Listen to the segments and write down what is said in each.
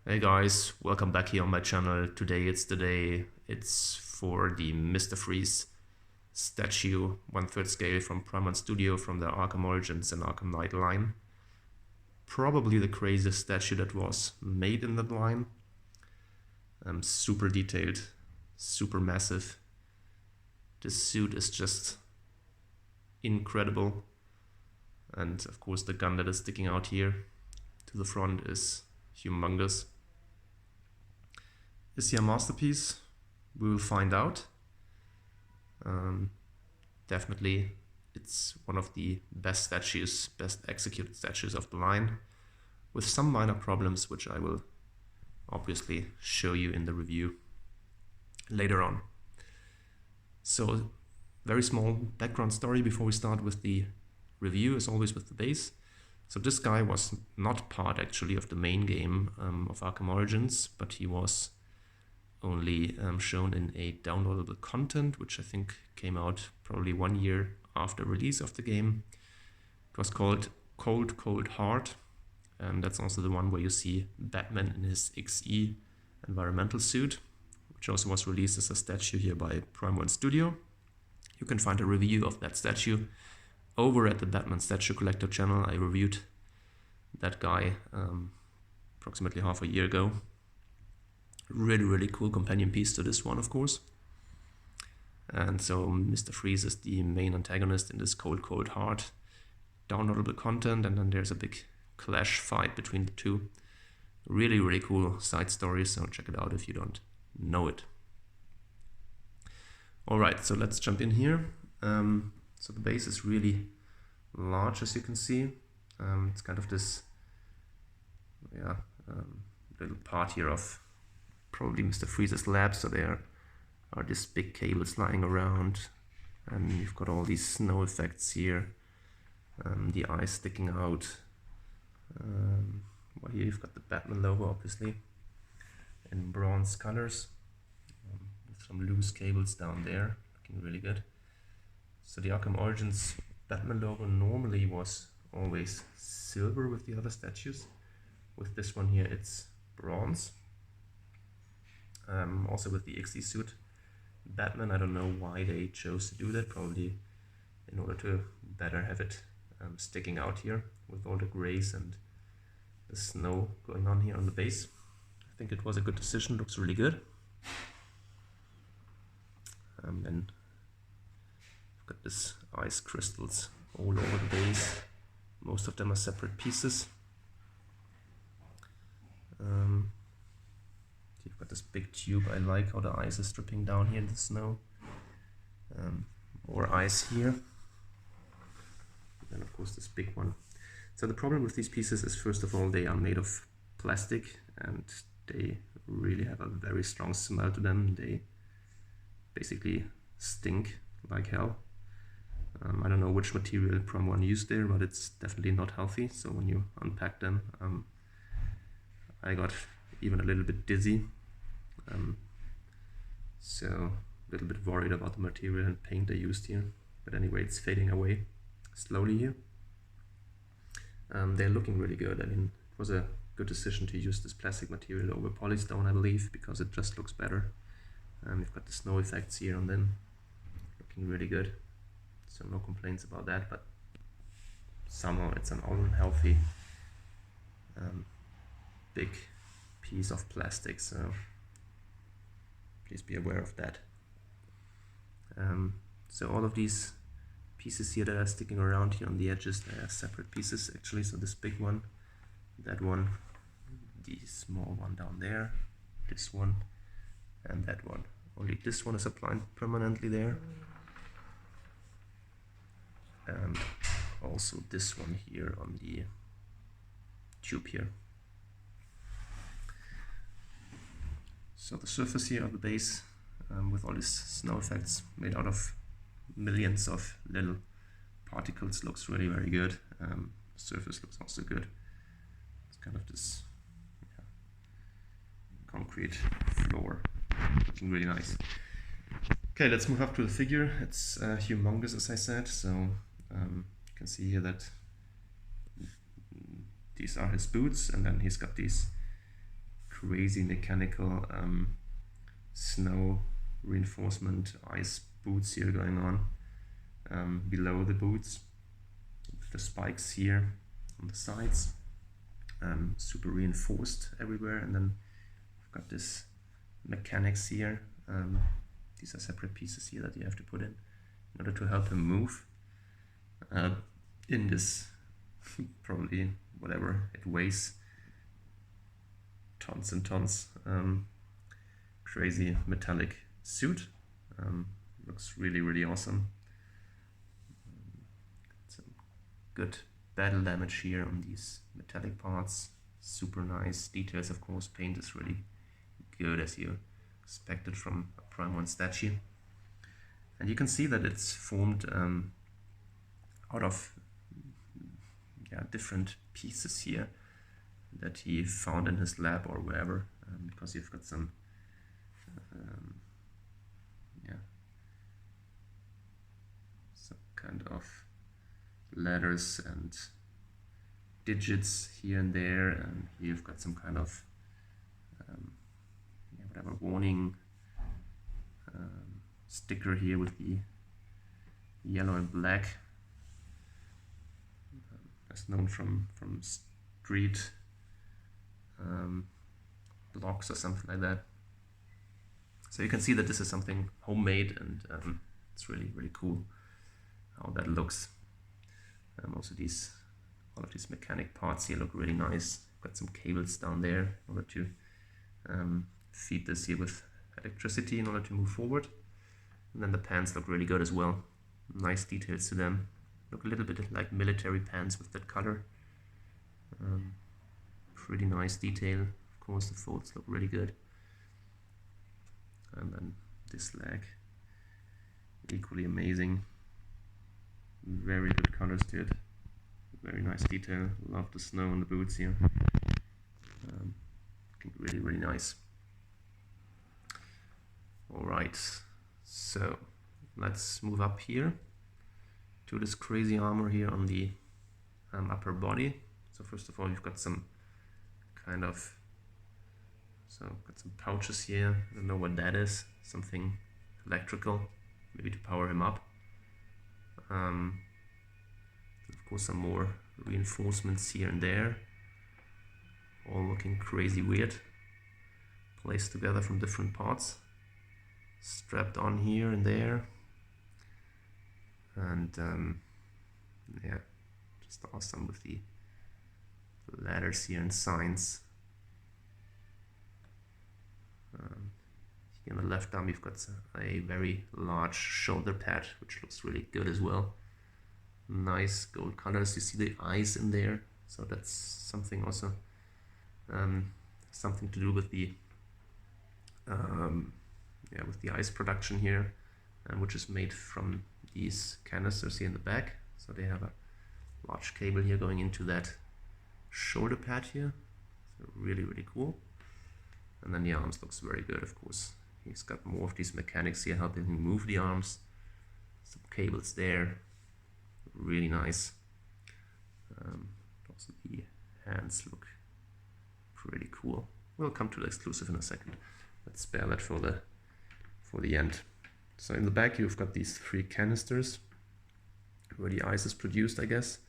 Hey guys, welcome back here on my channel. Today it's the day. It's for the Mr. Freeze statue, 1/3 scale from Prime Studio from the Arkham Origins and Arkham Knight line. Probably the craziest statue that was made in that line. Super detailed, super massive. This suit is just incredible. And of course the gun that is sticking out here to the front is humongous. Is he a masterpiece? We will find out. Definitely it's one of the best executed statues of the line, with some minor problems which I will obviously show you in the review later on. So, very small background story before we start with the review, as always with the base. So this guy was not part actually of the main game of Arkham Origins, but he was only shown in a downloadable content, which I think came out probably 1 year after release of the game. It was called Cold Cold Heart, and that's also the one where you see Batman in his XE environmental suit, which also was released as a statue here by Prime Studio. You can find a review of that statue over at the Batman Statue Collector channel. I reviewed that guy approximately half a year ago. Really cool companion piece to this one, of course. And so Mr. Freeze is the main antagonist in this Cold Cold Heart downloadable content, and then there's a big clash fight between the two. Really cool side story, so check it out if you don't know it. Alright, so let's jump in here. So the base is really large, as you can see. It's kind of this little part here of probably Mr. Freeze's lab. So there are these big cables lying around, and you've got all these snow effects here, the eyes sticking out. Well, here you've got the Batman logo, obviously, in bronze colors, with some loose cables down there, looking really good. So the Arkham Origins Batman logo normally was always silver with the other statues. With this one here, it's bronze. Also with the XE suit Batman, I don't know why they chose to do that, probably in order to better have it sticking out here with all the grays and the snow going on here on the base. I think it was a good decision, looks really good. Then you've got this ice crystals all over the base. Most of them are separate pieces. You've got this big tube. I like how the ice is dripping down here in the snow. More ice here. And then of course this big one. So the problem with these pieces is, first of all, they are made of plastic and they really have a very strong smell to them. They basically stink like hell. I don't know which material Prime 1 used there, but it's definitely not healthy. So when you unpack them, I got even a little bit dizzy. So a little bit worried about the material and paint they used here. But anyway, it's fading away slowly here. They're looking really good. I mean, it was a good decision to use this plastic material over polystone, I believe, because it just looks better. You've got the snow effects here on them, looking really good. So no complaints about that, but somehow it's an unhealthy big piece of plastic, so please be aware of that. So all of these pieces here that are sticking around here on the edges, they are separate pieces actually. So this big one, that one, the small one down there, this one, and that one. Only this one is applied permanently there. And also this one here on the tube here. So the surface here of the base, with all these snow effects made out of millions of little particles, looks really very good. The surface looks also good. It's kind of this concrete floor, looking really nice. Okay, let's move up to the figure. It's humongous, as I said. So you can see here that these are his boots, and then he's got these crazy mechanical snow reinforcement ice boots here going on below the boots, with the spikes here on the sides, super reinforced everywhere. And then we've got this mechanics here. These are separate pieces here that you have to put in order to help him move in this probably whatever it weighs, tons and tons, crazy metallic suit. Looks really awesome. Some good battle damage here on these metallic parts, super nice details. Of course, paint is really good as you expected from a Prime 1 statue, and you can see that it's formed out of different pieces here that he found in his lab or wherever, because you've got some some kind of letters and digits here and there, and here you've got some kind of whatever warning sticker here with the yellow and black, as known from street blocks or something like that. So you can see that this is something homemade, and it's really cool how that looks. Also all of these mechanic parts here look really nice. Got some cables down there in order to feed this here with electricity in order to move forward. And then the pants look really good as well. Nice details to them. Look a little bit like military pants with that color. Pretty nice detail. Of course, the folds look really good. And then this leg, equally amazing. Very good colors to it. Very nice detail. Love the snow on the boots here. Really nice. Alright, so let's move up here to this crazy armor here on the upper body. So first of all, you've got some kind of, got some pouches here. I don't know what that is. Something electrical, maybe to power him up. Of course, some more reinforcements here and there, all looking crazy weird, placed together from different parts, strapped on here and there, and just awesome with the letters here and signs. Here on the left arm you've got a very large shoulder pad, which looks really good as well. Nice gold colors. You see the eyes in there, so that's something also something to do with the with the ice production here, which is made from these canisters here in the back. So they have a large cable here going into that shoulder pad here. So really cool. And then the arms looks very good, of course. He's got more of these mechanics here helping him move the arms. Some cables there. Really nice. Also the hands look pretty cool. We'll come to the exclusive in a second. Let's spare that for the end. So in the back you've got these 3 canisters where the ice is produced, I guess.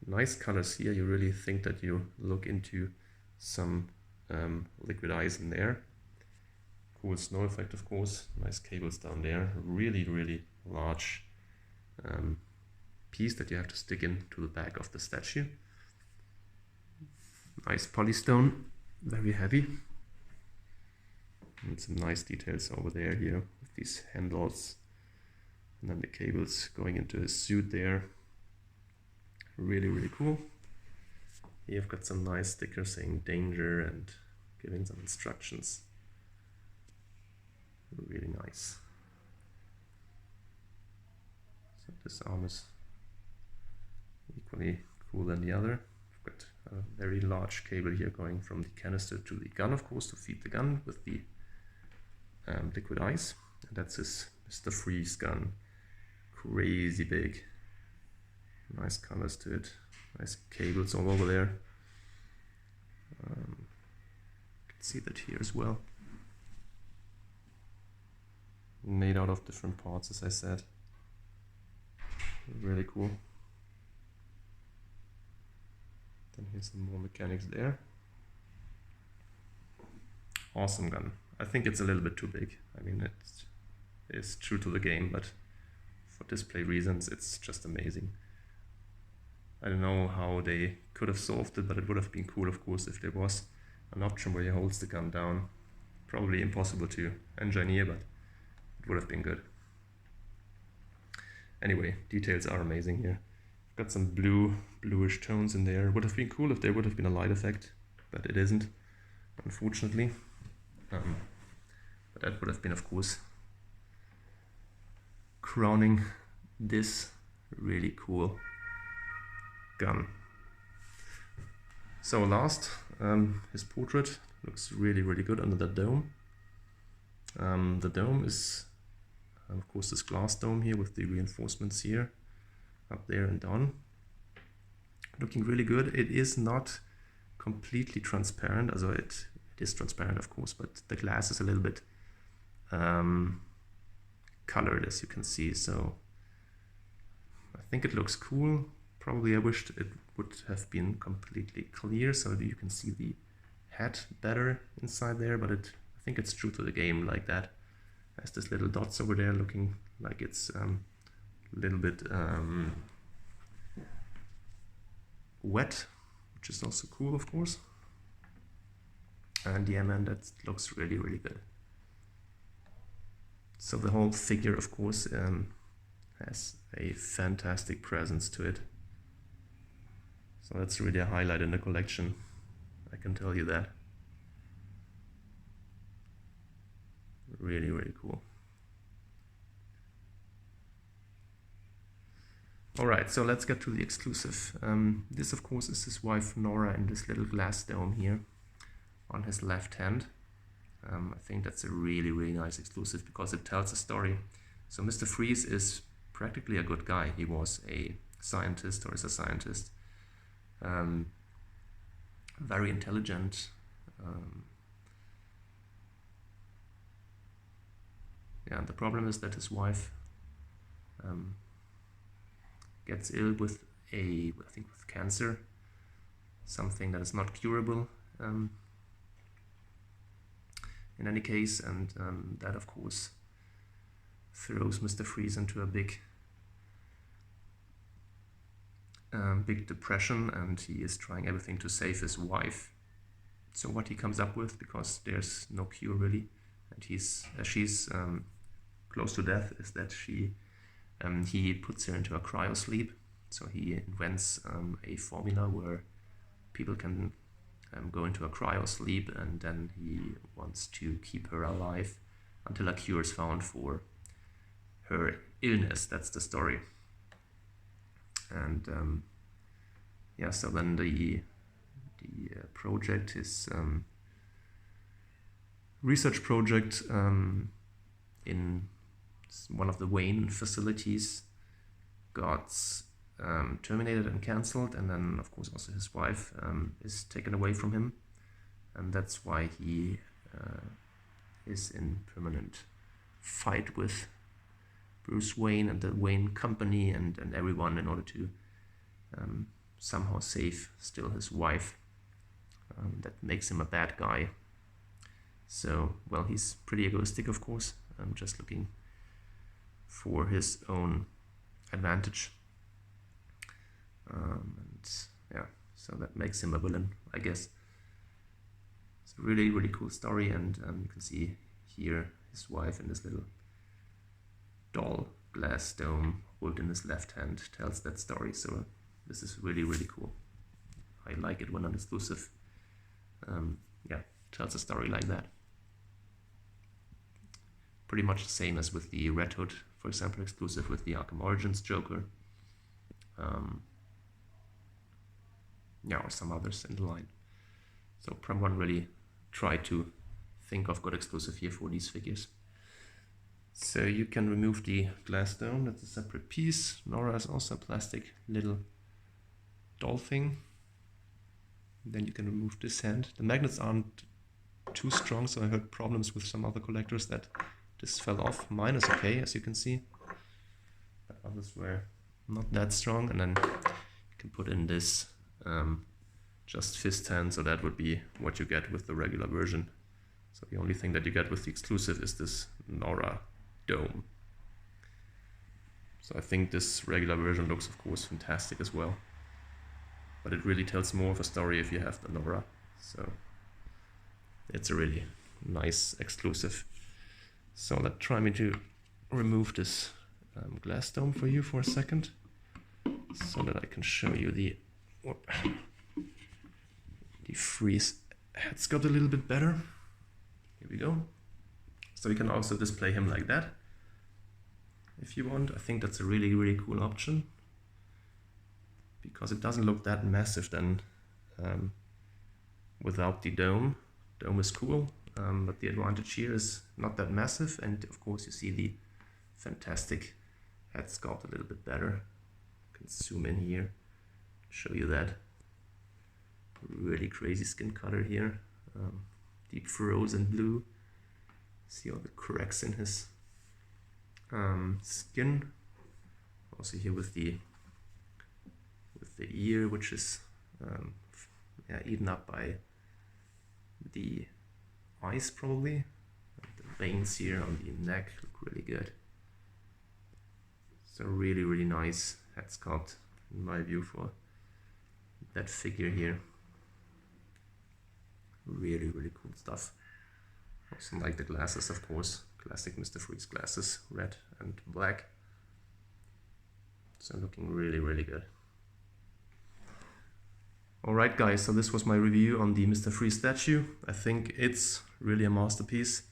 Nice colors here. You really think that you look into some liquid ice in there. Cool snow effect, of course. Nice cables down there. Really large piece that you have to stick into the back of the statue. Nice polystone, very heavy. And some nice details over there here with these handles. And then the cables going into his suit there. Really cool. Here you've got some nice stickers saying danger and giving some instructions. Really nice. So this arm is equally cool than the other. We've got a very large cable here going from the canister to the gun, of course, to feed the gun with the liquid ice. And that's his Mr. Freeze gun. Crazy big. Nice colors to it. Nice cables all over there. You can see that here as well. Made out of different parts, as I said. Really cool. Then here's some more mechanics there. Awesome gun. I think it's a little bit too big. I mean, it's true to the game, but for display reasons, it's just amazing. I don't know how they could have solved it, but it would have been cool, of course, if there was an option where he holds the gun down. Probably impossible to engineer, but it would have been good. Anyway, details are amazing here. Got some bluish tones in there. Would have been cool if there would have been a light effect, but it isn't, unfortunately. But that would have been, of course, crowning this really cool gun. So last, his portrait looks really good under that dome. The dome is, of course, this glass dome here with the reinforcements here, up there and down. Looking really good. It is not completely transparent, although it is transparent, of course, but the glass is a little bit colored, as you can see. So I think it looks cool. Probably I wished it would have been completely clear so that you can see the head better inside there, but I think it's true to the game like that. Has this little dots over there looking like it's a little bit wet, which is also cool, of course. And yeah, man, that looks really good. So the whole figure, of course, has a fantastic presence to it. So that's really a highlight in the collection, I can tell you that. Really cool. Alright, so let's get to the exclusive. This, of course, is his wife Nora in this little glass dome here on his left hand. I think that's a really nice exclusive because it tells a story. So Mr. Freeze is practically a good guy. He was a scientist, or is a scientist. Very intelligent. Yeah, the problem is that his wife gets ill with I think with cancer, something that is not curable in any case, and that, of course, throws Mr. Freeze into a big depression, and he is trying everything to save his wife. So what he comes up with, because there's no cure really, and she's close to death, is that he puts her into a cryosleep. So he invents a formula where people can go into a cryosleep, and then he wants to keep her alive until a cure is found for her illness. That's the story. And yeah, so then the project is research project in one of the Wayne facilities got terminated and cancelled, and then, of course, also his wife is taken away from him, and that's why he is in permanent fight with Bruce Wayne and the Wayne Company and everyone in order to somehow save still his wife. That makes him a bad guy. So, well, he's pretty egoistic, of course, just looking for his own advantage. And yeah, so that makes him a villain, I guess. It's a really cool story, and you can see here his wife in this little doll glass dome holding in his left hand tells that story. So this is really cool. I like it when an exclusive yeah, tells a story like that. Pretty much the same as with the Red Hood, for example, exclusive with the Arkham Origins Joker. Yeah, or some others in the line. So Prem 1 really tried to think of good exclusive here for these figures. So you can remove the glass dome, that's a separate piece. Nora is also a plastic little doll thing. Then you can remove this hand. The magnets aren't too strong, so I heard problems with some other collectors that this fell off. Mine is okay, as you can see, but others were not that strong. And then you can put in this just fist hand, so that would be what you get with the regular version. So the only thing that you get with the exclusive is this Nora dome. So I think this regular version looks, of course, fantastic as well. But it really tells more of a story if you have the Nora. So it's a really nice exclusive. So let's try me to remove this glass dome for you for a second, so that I can show you the freeze head's got a little bit better. Here we go. So you can also display him like that if you want. I think that's a really, really cool option, because it doesn't look that massive then without the dome. Dome is cool, but the advantage here is not that massive, and of course you see the fantastic head sculpt a little bit better. I can zoom in here, show you that. Really crazy skin color here, deep furrows in blue. See all the cracks in his skin. Also here with the ear, which is eaten up by the eyes probably. The veins here on the neck look really good. So really, really nice head sculpt in my view for that figure here. Really, really cool stuff. Also like the glasses, of course. Classic Mr. Freeze glasses, red and black. So looking really, really good. Alright guys, so this was my review on the Mr. Freeze statue. I think it's really a masterpiece.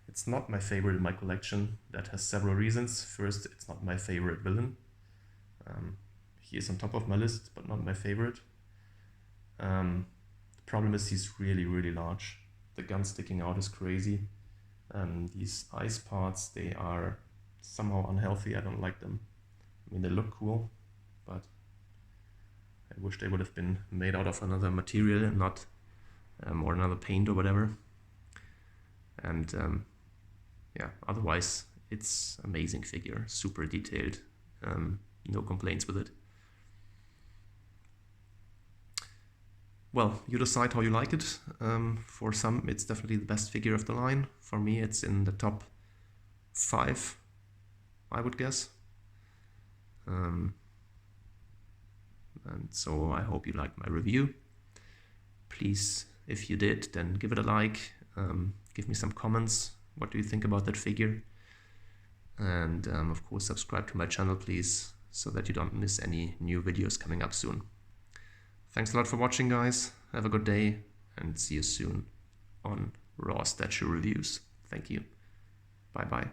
It's not my favorite in my collection. That has several reasons. First, it's not my favorite villain. He is on top of my list, but not my favorite. The problem is he's really, really large. The gun sticking out is crazy. These eyes parts, they are somehow unhealthy. I don't like them. I mean, they look cool, but I wish they would have been made out of another material and not, or another paint or whatever. And yeah, otherwise it's amazing figure, super detailed, no complaints with it. Well, you decide how you like it. For some, it's definitely the best figure of the line. For me, it's in the top 5, I would guess. And so I hope you liked my review. Please, if you did, then give it a like. Give me some comments. What do you think about that figure? And of course, subscribe to my channel, please, so that you don't miss any new videos coming up soon. Thanks a lot for watching, guys. Have a good day, and see you soon on Raw Statue Reviews. Thank you. Bye-bye.